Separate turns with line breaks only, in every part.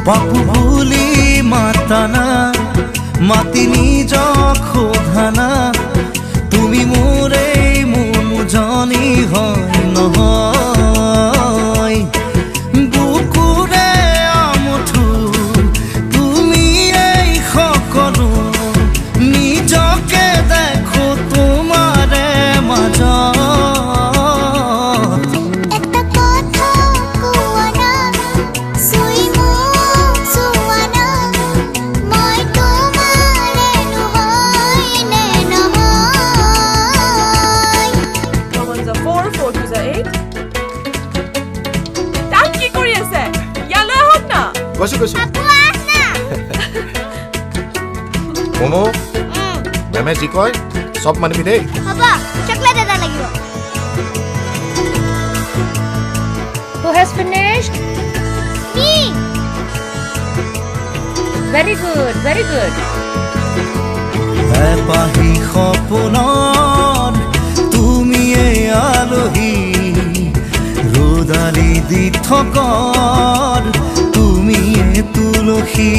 বাপু বুলি মাতানা মাতি নিজ খোধানা তুমি মোৰে মনোজনী হয় নহয় বুকুৰে আমঠু তুমি এই সকলো নিজকে দেখো তোমাৰে মাজত
কৈছো মমো মেমে যি কয় সব মানিবি দেই
হ'ব চকলেট এটা লাগিব
Who has finished?
Me.
Very good, very good.
এপাহি সপোনৰ তুমি এই আলহী ৰোদালি দি থকৰ তুমি এই তুলসী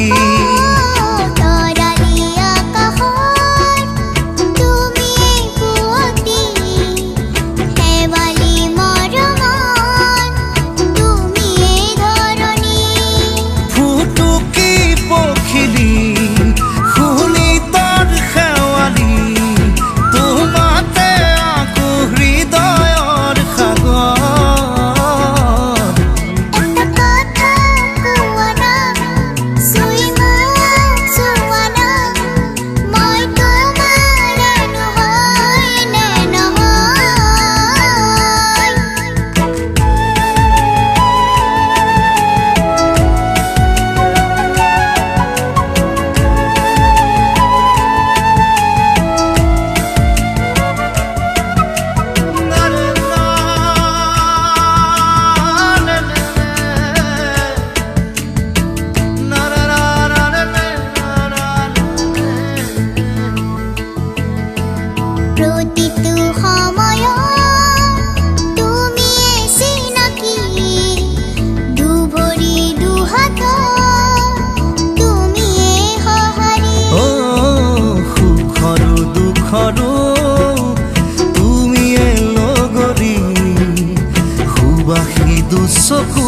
তুমি লগৰী সুবাসী দুচকু